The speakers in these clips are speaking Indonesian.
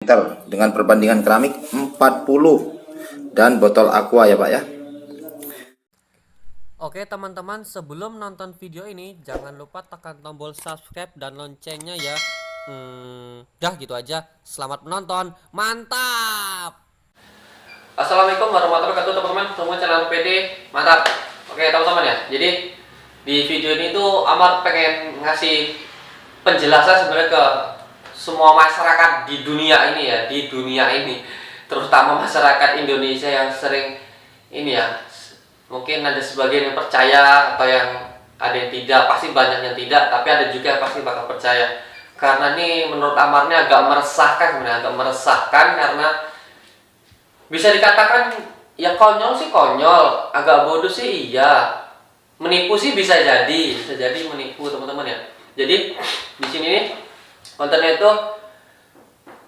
ml dengan perbandingan keramik 40 dan botol aqua ya Pak ya. Oke teman-teman, sebelum nonton video ini jangan lupa tekan tombol subscribe dan loncengnya ya. Dah gitu aja. Selamat menonton. Mantap. Assalamualaikum warahmatullahi wabarakatuh teman-teman. Semua channel PD. Mantap. Oke teman-teman ya. Jadi di video ini tuh Amar pengen ngasih penjelasan sebenarnya ke semua masyarakat di dunia ini ya, terutama masyarakat Indonesia yang sering ini ya. Mungkin ada sebagian yang percaya atau yang ada yang tidak, pasti banyak yang tidak, tapi ada juga yang pasti bakal percaya. Karena ini menurut Amar ini agak meresahkan sebenarnya, karena bisa dikatakan ya konyol sih konyol, agak bodoh sih iya, menipu sih bisa jadi menipu teman-teman ya. Jadi di sini nih kontennya itu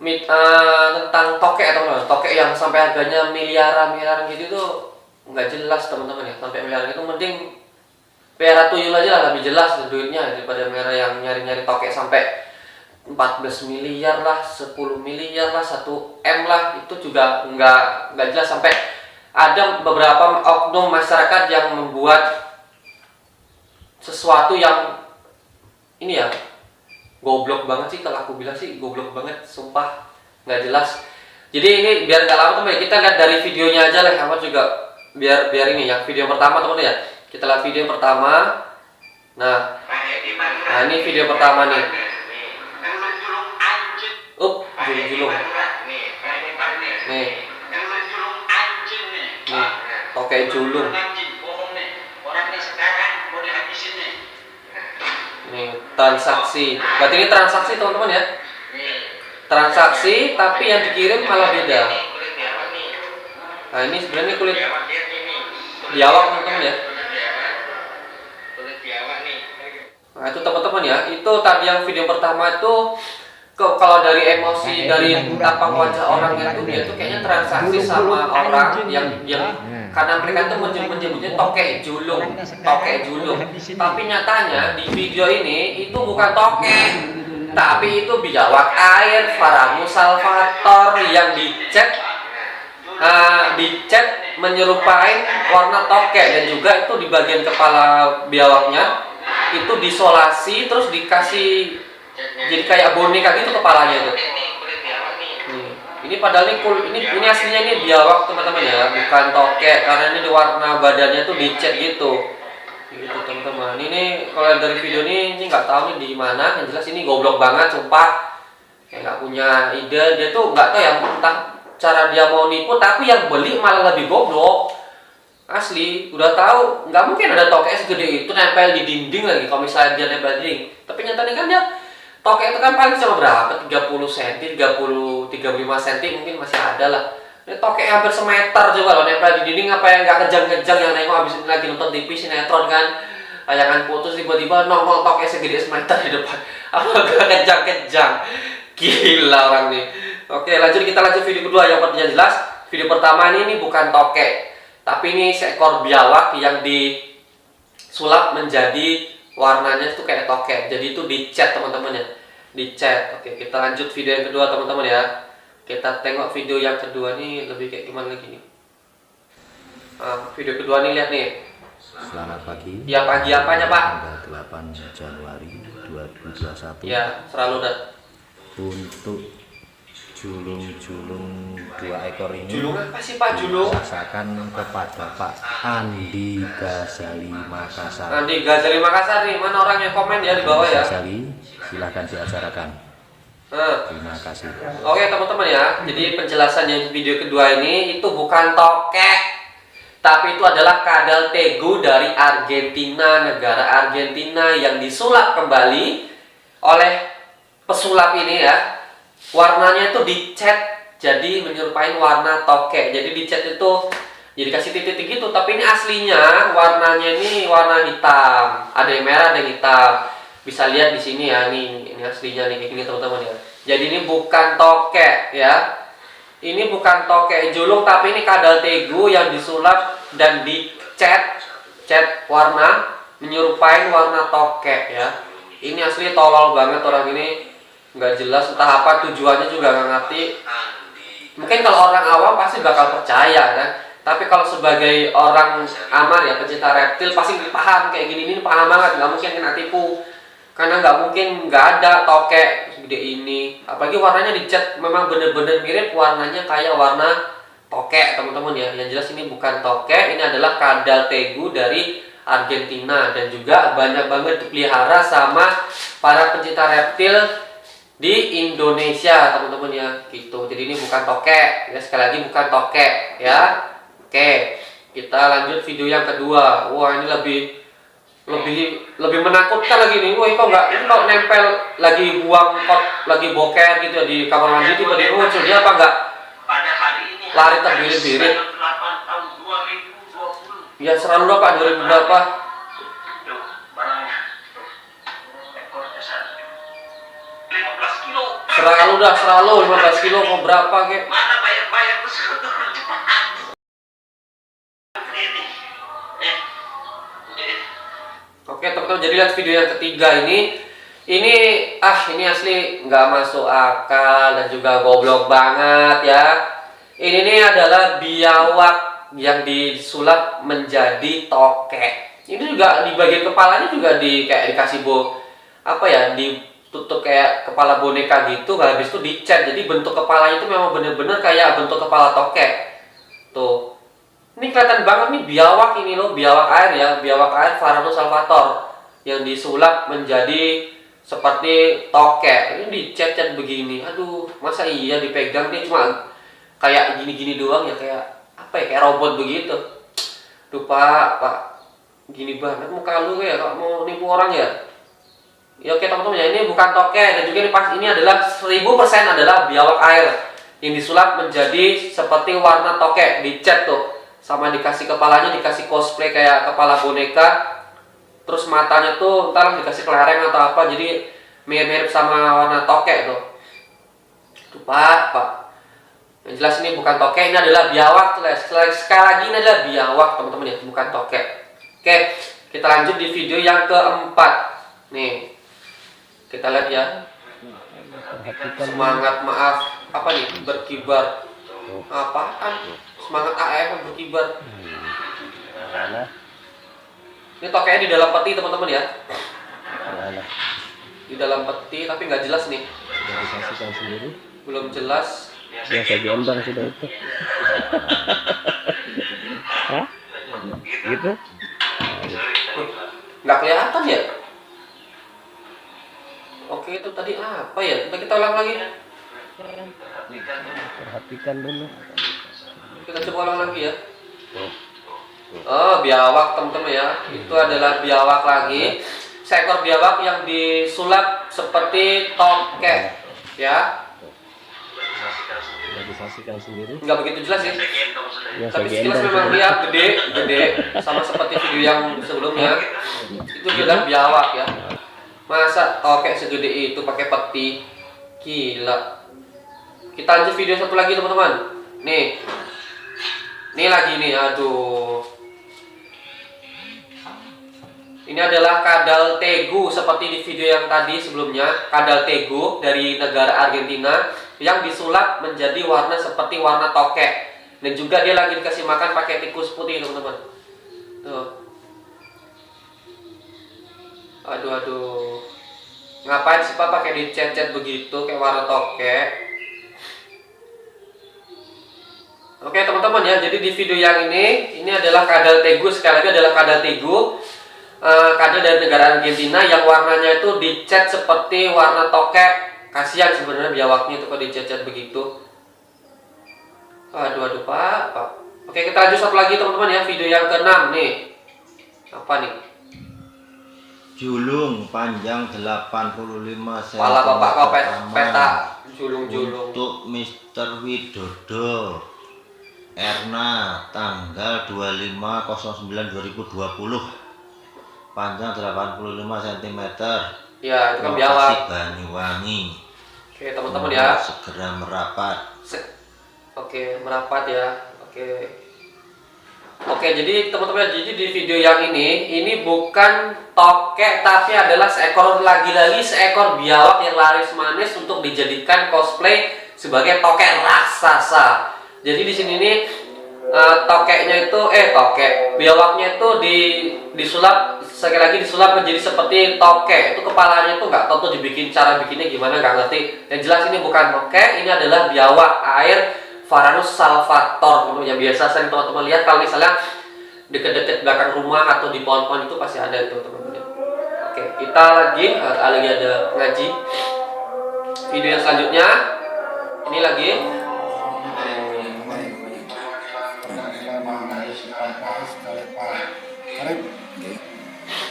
tentang tokek teman-teman, tokek yang sampai harganya miliaran gitu tuh nggak jelas teman-teman ya. Sampai miliaran itu mending pelihara tuyul aja lah, lebih jelas duitnya daripada merah yang nyari-nyari tokek sampai 14 miliar lah, 10 miliar lah, 1 M lah, itu juga nggak jelas. Sampai ada beberapa oknum masyarakat yang membuat sesuatu yang ini ya goblok banget sih, kalau aku bilang sih goblok banget, sumpah nggak jelas. Jadi ini biar nggak lama teman, kita lihat dari videonya aja lah. Sama juga biar ini yang video pertama teman ya, kita lihat video pertama. Nah ini video pertama nih. Julung nih, oke julung nih, transaksi, berarti ini transaksi teman-teman ya, transaksi tapi yang dikirim malah beda. Nah ini sebenarnya kulit biawak teman-teman ya. Nah itu teman-teman ya, itu tadi yang video pertama itu kalau dari emosi, dari tampang wajah orang itu, dia tuh kayaknya transaksi sama orang yang karena mereka tuh menyebutnya tokek julung. Tapi nyatanya di video ini itu bukan tokek, tapi itu biawak air Varamus salvator yang dicat menyerupai warna tokek, dan juga itu di bagian kepala biawaknya itu disolasi terus dikasih jadi kayak boneka gitu kepalanya itu. Ini padahal ini aslinya ini biawak teman-teman ya, bukan tokek, karena ini di warna badannya tuh dicat gitu teman-teman. Ini kalau dari video ini nggak tahu nih di mana, yang jelas ini goblok banget sumpah. Kayak nggak punya ide, dia tuh nggak tahu ya entah cara dia mau nipu, tapi yang beli malah lebih goblok. Asli, udah tahu nggak mungkin ada tokek segede itu nempel di dinding lagi kalau misalnya dia nempel di dinding. Tapi nyatanya kan dia tokek itu kan paling cuma berapa? 30 cm, 35 cm mungkin masih ada lah. Ini tokek hampir semeter coba loh nempel di dinding, apa yang nggak kejang-kejang yang nengok habis lagi nonton TV sinetron kan, tayangan putus tiba-tiba nongol tokek segede semeter di depan. Apa nggak kejang-kejang? Gila orang nih. Oke lanjut, kita lanjut video kedua yang pertanyaan jelas. Video pertama ini bukan tokek, tapi ini seekor biawak yang disulap menjadi warnanya itu kayak tokek, jadi itu dicat teman-teman ya, dicat. Oke kita lanjut video yang kedua teman-teman ya. Kita tengok video yang kedua nih lebih kayak gimana lagi nih. Video kedua nih, lihat nih. Selamat pagi. Ya pagi apanya Pak? Tanggal 8 Januari 2021. Ya selalu dah. Untuk julung 2 ekor ini, Julung apa sih Pak julung? dirasakan kepada Pak Andi Ghazali Makassar. Andi Ghazali Makassar nih, mana orangnya, komen ya di bawah ya. Ghazali, silahkan diacarakan. Terima kasih. Oke teman-teman ya, jadi penjelasan yang video kedua ini itu bukan tokek, tapi itu adalah kadal tegu dari Argentina, negara Argentina yang disulap kembali oleh pesulap ini ya. Warnanya itu dicat jadi menyerupai warna tokek. Jadi dicat itu jadi kasih titik-titik gitu, tapi ini aslinya warnanya ini warna hitam. Ada yang merah, ada yang hitam. Bisa lihat di sini ya, ini aslinya nih kayak gini teman-teman ya. Jadi ini bukan tokek ya. Ini bukan tokek julung, tapi ini kadal tegu yang disulap dan dicat warna menyerupai warna tokek ya. Ini asli tolol banget orang ini. nggak jelas, entah apa tujuannya juga nggak ngerti. Mungkin kalau orang awam pasti bakal percaya kan, tapi kalau sebagai orang aman ya, pecinta reptil pasti paham kayak gini, ini paham banget, nggak mungkin kena tipu. Karena nggak mungkin nggak ada tokek segede ini, apalagi warnanya dicat memang bener-bener mirip warnanya kayak warna tokek teman-teman ya. Yang jelas ini bukan tokek, ini adalah kadal tegu dari Argentina, dan juga banyak banget dipelihara sama para pencinta reptil di Indonesia teman-teman ya gitu. Jadi ini bukan tokek ya, sekali lagi bukan tokek ya. Oke, kita lanjut video yang kedua. Wah, ini lebih menakutkan lagi nih. Wah, kok nggak, ini kalau nempel lagi buang kot, lagi boker gitu ya di kamar mandi, tiba-tiba muncul dia apa nggak lari terbirit-birit ya. Selalu berapa, 2000 berapa, selalu 15 kilo mau berapa kek. Oke teman-teman, jadi lihat video yang ketiga ini asli nggak masuk akal dan juga goblok banget ya. Ini nih adalah biawak yang disulap menjadi tokek. Ini juga di bagian kepalanya juga kayak dikasih apa ya, ditutup kayak kepala boneka gitu, habis itu dicat. Jadi bentuk kepalanya itu memang bener-bener kayak bentuk kepala tokek. Tuh. Ini kelihatan banget nih biawak ini loh, biawak air ya, biawak air Varanus salvator yang disulap menjadi seperti tokek. Ini dicat-cat begini. Aduh, masa iya dipegang dia cuma kayak gini-gini doang ya, kayak apa ya, kayak robot begitu. Duh pak, gini banget muka lu ya, kalau mau nipu orang ya. Ya oke teman-teman ya, ini bukan tokek, dan juga ini adalah 1000% adalah biawak air yang disulap menjadi seperti warna tokek, dicat tuh. Sama dikasih kepalanya, dikasih cosplay kayak kepala boneka. Terus matanya tuh entar dikasih kelereng atau apa, jadi mirip-mirip sama warna tokek tuh. Tuh pak. Yang jelas ini bukan tokek, ini adalah biawak. Sekali lagi ini adalah biawak teman-teman ya, bukan tokek. Oke, kita lanjut di video yang keempat. Nih, kita lihat ya. Semangat maaf, apa nih, berkibar. Apaan? Semangat AF berkibar. Ini tokeknya di dalam peti teman-teman ya. Di dalam peti tapi nggak jelas nih. Belum jelas. Biasa gendong sudah itu. Hah? Gitu? Nggak kelihatan ya. Oke, itu tadi apa ya? Kita ulang lagi. Perhatikan dulu. Kita coba ulang lagi ya. Oh, biawak teman-teman ya. Itu adalah biawak lagi. Seekor biawak yang disulap seperti tokek ya. Disaksikan sendiri. Nggak begitu jelas ya. Tapi Biasa sekilas memang dia gede, sama seperti video yang sebelumnya. Itu bilang biawak ya. Masa tokek segede itu pakai peti? Gila. Kita lanjut video satu lagi teman-teman. Nih. Ini lagi nih, aduh. Ini adalah kadal tegu seperti di video yang tadi sebelumnya. Kadal tegu dari negara Argentina yang disulap menjadi warna seperti warna tokek. Dan juga dia lagi dikasih makan pakai tikus putih teman-teman. Tuh. Aduh. Ngapain sih pak pakai dicet-cet begitu kayak warna tokek? Oke teman-teman ya, jadi di video yang ini adalah kadal tegu, sekali lagi adalah kadal tegu, kadal dari negara Argentina yang warnanya itu dicat seperti warna tokek. Kasihan sebenarnya biawaknya itu kok dicat-cat begitu. Aduh pak. Oke, kita lanjut satu lagi teman-teman ya, video yang ke-6 nih. Apa nih? Julung panjang 85 cm. Pala bapak kau peta julung-julung. Untuk Mr. Widodo Erna tanggal 25/09/2020. Panjang 85 cm. Ya, itu kan biawak. Banyuwangi. Oke, teman-teman ya. Segera merapat. Oke, merapat ya. Oke. Oke, jadi teman-teman, jadi di video yang ini bukan tokek tapi adalah lagi-lagi seekor biawak yang laris manis untuk dijadikan cosplay sebagai tokek raksasa. Jadi di sini nih tokeknya itu biawaknya itu disulap, sekali lagi disulap menjadi seperti tokek. Itu kepalanya itu nggak tahu tuh cara bikinnya gimana, nggak ngerti. Yang jelas ini bukan tokek, ini adalah biawak air Varanus salvator, yang biasa sering teman-teman lihat kalau misalnya deket-deket belakang rumah atau di pohon-pohon itu pasti ada itu teman-teman. Oke, kita lagi ada ngaji. Video yang selanjutnya ini lagi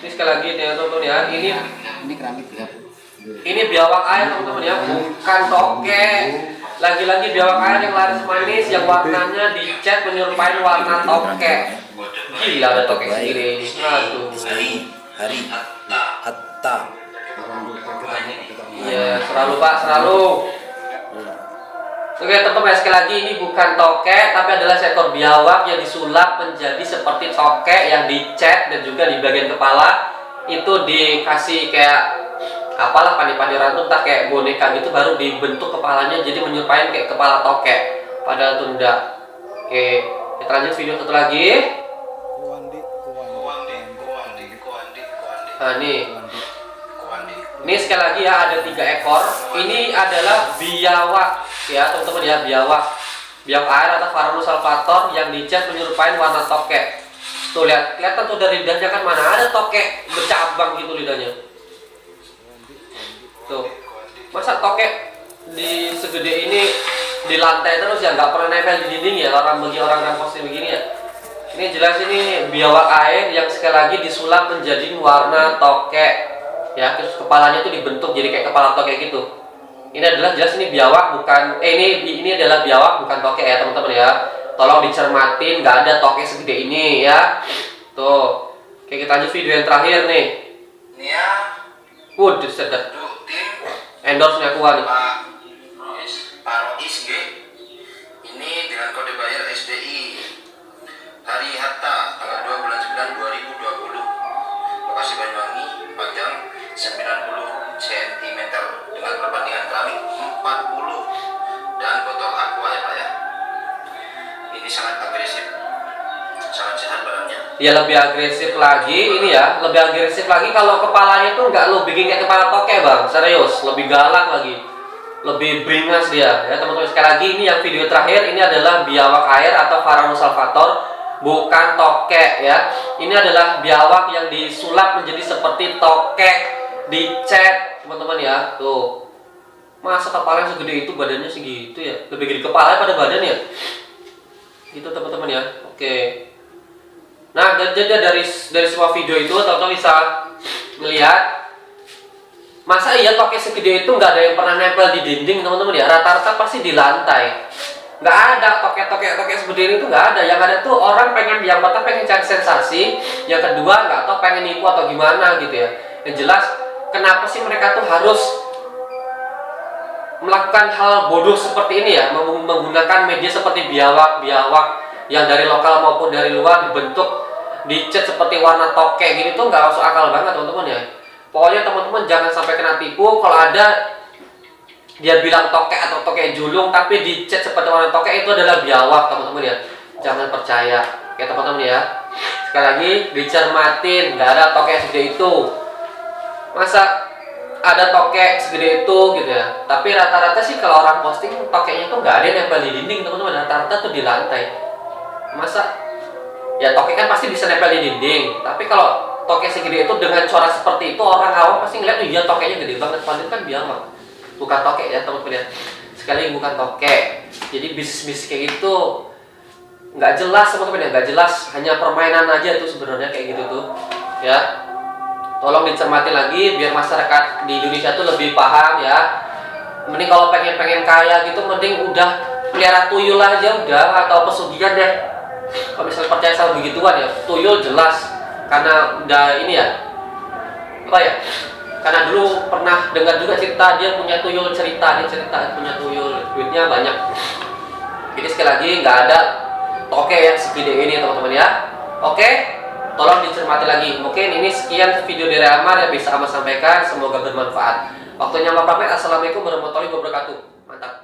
ini sekali lagi ya teman-teman ya, Ini keramik ya. ini biawak air teman-teman ya, bukan tokek. Lagi-lagi biawak air yang laris manis yang warnanya dicat menyerupai warna tokek. Gila, ada tokek sendiri ini. Aduh. Hari Hatta. Iya, selalu Pak, selalu. Oke teman-teman, sekali lagi ini bukan tokek tapi adalah seekor biawak yang disulap menjadi seperti tokek yang dicat, dan juga di bagian kepala itu dikasih kayak apalah pandi-pandiran tuh, entah kayak boneka gitu, baru dibentuk kepalanya jadi menyerupai kayak kepala tokek, padahal itu enggak. Oke, kita lanjut video satu lagi. Nah ini sekali lagi ya, ada 3 ekor. Ini adalah biawak ya teman-teman ya, biawak air atau Varanus salvator yang dicat menyerupai warna tokek. Tuh kelihatan tuh dari lidahnya kan, mana ada tokek bercabang gitu lidahnya. Tuh, masa tokek di segede ini di lantai terus ya, nggak pernah nempel di dinding ya, bagi orang posting begini ya. Ini jelas ini biawak air yang sekali lagi disulap menjadi warna tokek ya, terus kepalanya itu dibentuk jadi kayak kepala tokek gitu. Ini adalah jelas ini biawak bukan ini adalah biawak bukan tokek ya teman-teman ya. Tolong dicermatin, nggak ada tokek segede ini ya. Tuh, oke, kita lanjut video yang terakhir nih. Waduh, sedap. Endorse-nya kuat nih. Pak Rois G. Ini dengan kode bayar SDI. Hari Hatta tanggal 2 bulan 9 2020. Lokasi Banyuwangi, panjang 90 cm dengan perbandingan keramik 40 dan botol aqua ya Pak ya. Ini sangat agresif, sangat sehat barangnya. Ya lebih agresif lagi ini ya, lebih agresif lagi kalau kepalanya tuh nggak lo bikin kayak kepala tokek bang, serius, lebih galak lagi, lebih beringas dia ya teman-teman. Sekali lagi ini yang video terakhir, ini adalah biawak air atau Varanus salvator, bukan tokek ya. Ini adalah biawak yang disulap menjadi seperti tokek, dicat teman-teman ya. Tuh, masa kepalanya segede itu, badannya segitu ya, lebih gede kepala pada badan ya, gitu teman-teman ya. Oke. Nah, jadi dari semua video itu teman-teman bisa melihat, masa iya tokek segede itu nggak ada yang pernah nempel di dinding teman-teman ya, rata-rata pasti di lantai. Nggak ada tokek seperti ini tuh, nggak ada. Yang ada tuh orang yang pertama pengen cari sensasi, yang kedua nggak tahu pengen nipu atau gimana gitu ya. Yang jelas kenapa sih mereka tuh harus melakukan hal bodoh seperti ini ya, menggunakan media seperti biawak yang dari lokal maupun dari luar dibentuk, dicat seperti warna tokek gini tuh nggak masuk akal banget teman-teman ya. Pokoknya teman-teman jangan sampai kena tipu. Kalau ada dia bilang tokek atau tokek julung tapi dicat seperti warna tokek, itu adalah biawak teman-teman ya, jangan percaya. Oke teman-teman ya, sekali lagi dicermatin, nggak ada tokek segede itu. Masa ada tokek segede itu gitu ya. Tapi rata-rata sih kalau orang posting tokeknya tuh nggak ada yang nempel di dinding teman-teman, rata-rata tuh di lantai. Masa ya tokek kan pasti bisa nempel di dinding, tapi kalau tokek segede itu dengan corak seperti itu, orang awam pasti ngeliat, iya tokeknya gede banget, padahal kan biawak, bukan tokek ya teman-teman ya. Sekali lagi bukan tokek. Jadi bisnis kayak gitu nggak jelas teman-teman ya, nggak jelas, hanya permainan aja tuh sebenarnya kayak gitu tuh ya. Tolong dicermati lagi biar masyarakat di Indonesia tuh lebih paham ya. Mending kalau pengen kaya gitu, mending udah pelihara tuyul aja udah, atau pesugihan deh. Kalau misalnya percaya sama begituan ya, tuyul jelas, karena udah ini ya, apa ya, karena dulu pernah dengar juga cerita dia punya tuyul, dia cerita punya tuyul, duitnya banyak. Jadi sekali lagi nggak ada toke yang segede ini teman-teman ya. Oke, tolong dicermati lagi. Mungkin ini sekian video dari Amar yang bisa Amar sampaikan, semoga bermanfaat. Waktunya Amar pamit. Assalamualaikum warahmatullahi wabarakatuh. Mantap.